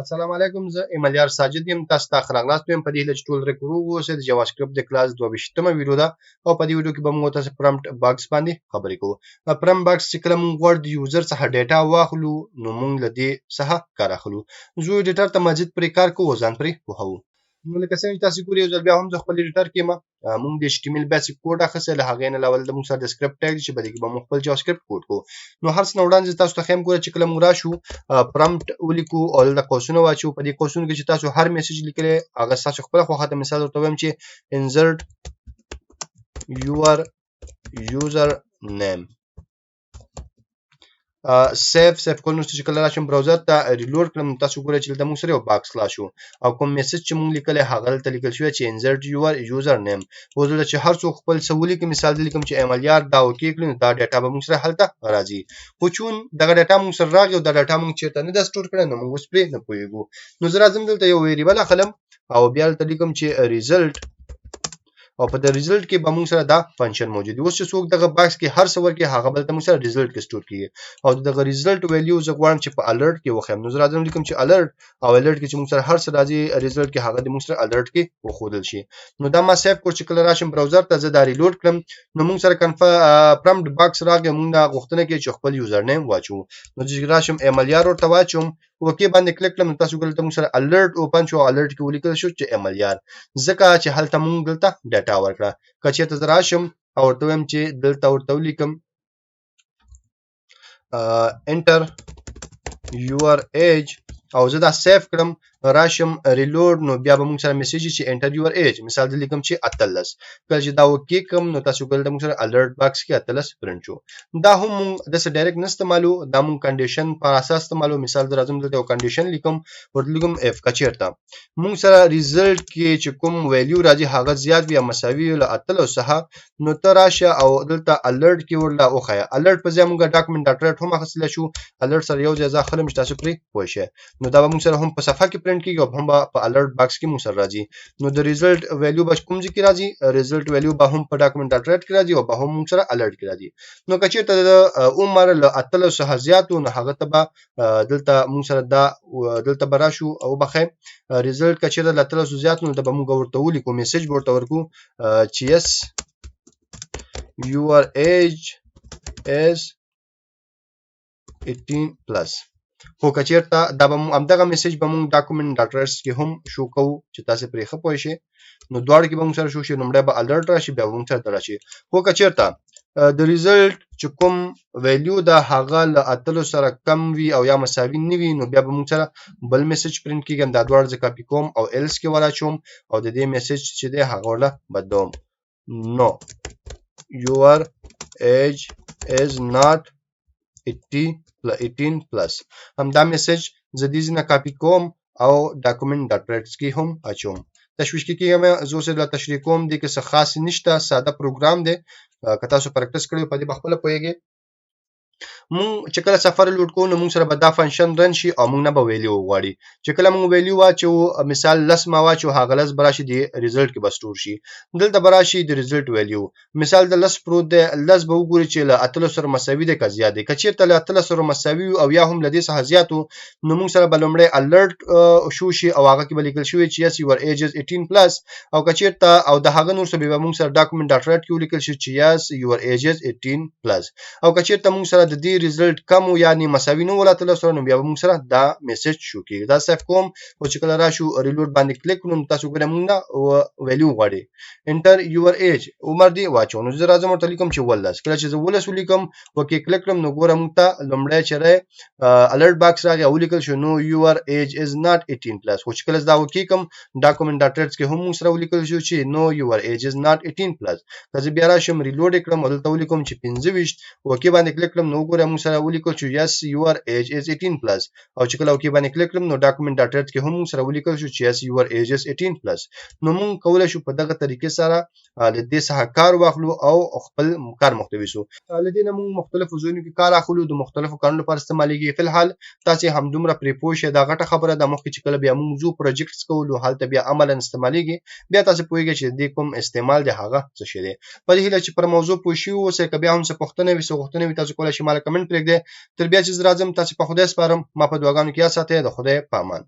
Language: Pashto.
السلام علیکم، زه ایمالیار ساجد یم. تاسو ته ښه راغلاست وایم په دې هیله چې ټول روغ اوسئ. د جاوا سکرپټ د کلاس 22مه ویډیو ده او په دې ویډیو کې به موږ تاسو پرمپټ باکس باندې خبرې کوو. پرمپټ باکس چې کله موږ غواړو د یوزر څخه ډیټا واخلو نو موږ له دې څخه کار اخلو. زه ایډیټر ته مزید پرې کار کوو، ځان پرې پوهوو. نو لکه څنګه چې تاسو ګورئ، یو ځل بیا هم زه خپل ایډیټر کې یم. موږ د HTML بیسیک کوډ اخیستی، له هغې نه علاوه د موږ سره د سکرپټ ټیګ چې په دې کې به موږ خپل جاوا سکرپټ کوډ کوو. نو هر څه نه وړاندې تاسو ته ښیم، ګوره چې کله موږ راشو پرمپټ ولیکو او دلته قوسونه واچوو. په دې قوسونو کې چې تاسو هر میسج لیکلی هغه ستاسو خپله خوښه ده. مثال ورته وایم چې insert your user name سیف کول. نو چې کله راشم براوزر ته ریلوډ کړم، تاسو ګورئ چې دلته موږ سره یو باکس خلاص شو او کوم میسج چې موږ لیکلی هغه دلته لیکل شوی چې insert your user name. اوس دلته چې هر څوک خپل څه ولیکي، مثال دې لیکم چې ایمالیار دا اوکې کړي، نو دا ډیټا به موږ سره هلته راځي. خو چون دغه ډیټا موږ سره راغی او دا ډیټا موږ چېرته نه ده سټور کړې، نو موږ اوس پرې نه پوهېږو. نو زه راځم دلته یو ویریبل اخلم او بیا دلته لیکم چې ریزلټ، او په د ریزلټ کې به موږ سره دا فنکشن موجود دی. اوس چې څوک دغه باکس کې هر څه ورکړي هغه به دلته موږ سره ریزلټ کې سټور کیږي او دغه ریزلټ ویلیو زه غواړم چې په الرټ کې وښیم. نو زه راځم لیکم چې الرټ، او الرټ کې چې موږ سره هر څه راځي ریزلټ کې هغه د موږ سره الرټ کې وښودل شي. نو دا ما سیف کړ چې کله راشم براوزر ته زه دا ریلوډ کړم نو موږ سره پرمپټ باکس راغی. موږ دا غوښتنه کوي چې خپل یوزر نیم واچوو. نو چې راشم ایمالیار ورته واچوم، اوکې باندې کلیک کړم، تاسو ګورئ دلته موږ سره الرټ اوپن شو. الرټ کې ولیکل شو چې ایمالیار، ځکه چې هلته موږ دلته ډیټا ورکړه. که چېرته زه راشم او ورته وایم چې دلته ورته ولیکم enter your age او زه دا سیف کړم، راشم ریلوډ، نو بیا به موږ سره میسج چې انټر یور ایج. مثال دې لیکم چې 18. کله چې دا اوکې کړم نو تاسو ګورئ موږ سره الرټ باکس کې 18 پرنټ شو. دا هم موږ داسې ډایرکټ نه استعمالو، دا موږ کنډیشن پر اساس استعمالو. مثال در راځم دلته یو کنډیشن لیکم، ورته لیکم اف که چېرته موږ سره ریزلټ کې چې کوم ویلیو راځي هغه زیات وي یا مساوي له 18 څخه، نو ته راشه او دلته الرټ کې ورله وښیه. الرټ په ځای موږ ډاکومنټ ډاټ رایټ هم اخیستلی شو. الرټ سره یو ځای زه اخلم چې تاسو پرې پوه شئ. نو دا به موږ سره هم په صفحه کې پرنټ کیږي او هم په الرټ باکس کې موږ سره راځي. نو د ریزلټ ویلیو به کوم ځای کې راځي؟ ریزلټ ویلیو به هم په ډاکومنټ ډاټ رایټ کې راځي او به هم موږ سره الرټ کې راځي. نو که چېرته د عمر له 18 څخه زیات و نو هغه ته به دلته موږ سره دا دلته به راشو او بخښئ ریزلټ که چېرته له 18 زیات نو دا به موږ ورته ولیکو، میسج به ورته ورکو چې yes your age is 18+. خو که چېرته دا به همدغه میسج به موږ ډاکومنټ ډاټ رایټس کې هم شو کوو چې تاسې پرې ښه پوه شئ. نو دواړو کې به موږ سره شو شي. لومړی به الرټ راشي، بیا به موږ سره راشي. خو که چېرته د ریزلټ چې کوم ویلیو ده هغه له 18 سره کم وي او یا مساوي نه وي، نو بیا به موږ سره بل میسج پرنټ کېږي. دا دواړه زه کاپي کوم او ایلس کې وراچوم او د دې میسج چې دی هغه ورله بدلوم. نو your age is not 18+. همدا میسج زه دې ځای نه کاپي کوم او ډاکومنټ ډاټ رایټس کې هم اچوم. تشویش کې کېږم، زه اوس یې تشریح کوم. دې کې څه خاص نشته، ساده پروګرام دی. که تاسو پریکټس کړی په دې به خپله پوهېږئ. مونږ چې کله سفر لوډ کوو نو مونږ سره به دا فنکشن رن شي او مونږ نه به ویلیو وغواړي. چې کله مونږ ویلیو واچو، مثال 10 ما واچو، هغه 10 به راشي د ریزلټ کې به سټور شي. دلته به راشي د ریزلټ ویلیو، مثال د 10 پروت دی، 10 به وګوري چې له 18 سره مساوي دی که زیات دی. که چېرته له 18 سره مساوي او یا هم له دې څخه زیات و نو مونږ سره به لومړی الرټ شو شي او هغه کې به لیکل شوی چې yes your age is 18+. او که چېرته او د هغه نور څه به موږ سره ډاکومنټ ډاټ رایټ کې ولیکل شي چې yes your age is 18+. او که چېرته موږ سره د دې ریزلټ کم و یعنې مساوي نه و له 18 سره، نو بیا به موږ سره دا میسج شو کېږي. دا سیف کوم او چې کله راشو ریلوډ باندې کلیک کړو نو تاسو ګورئ موږ نه ویلیو غواړي. انټر یور ایج، عمر دې واچو. نو زه راځم ورته لیکم چې 18. کله چې زه 18 ولیکم اوکې کلیک کړم نو ګوره موږ ته لومړی چې الرټ باکس راغی او ولیکل شو نو یور ایج از ناٹ 18+. خو چې کله دا اوکې کوم ډاکومنټ ډاټ رایټس کې هم موږ سره ولیکل شو چې نو یور ایج از ناٹ 18+. که زه بیا راشم ریلوډ یې کړم او دلته ولیکم چې 25 اوکې باندې کلیک کړم نو وګوره موږ سره ولیکل چې yes your age is 18+. او چې کله اوکې باندې کلیک کړم نو ډاکومنټ ډاټ رایټس کې هم موږ سره ولیکل شو چې yes your age is 18+. نو موږ کولی شو په دغه طریقې سره له دې څخه کار واخلو او خپل کار محتوي سو. له دې نه موږ مختلفو ځایونو کې کار اخلو، د مختلفو کارونو لپاره استعمالیږي. فی الحال تاسې همدومره پرې پوه شئ، دا غټه خبره ده. مخکې چې کله بیا موږ ځو پروجیکټس کولو هلته بیا عملاً استعمالیږي، بیا تاسې پوهېږئ چې د دې کوم استعمال دی هغه څه شی دی. په دې هیله چې پر موضوع پوه شوي اوسئ. که بیا هم څه پوښتنه وي څه غوښتنه وي تاسو کولی شئ ما له کمنټ پرېږدئ. تر بیا چې زه راځم تاسې په خدای سپارم. ما په دعاګانو کې یاد ساتئ. د خدای په امان.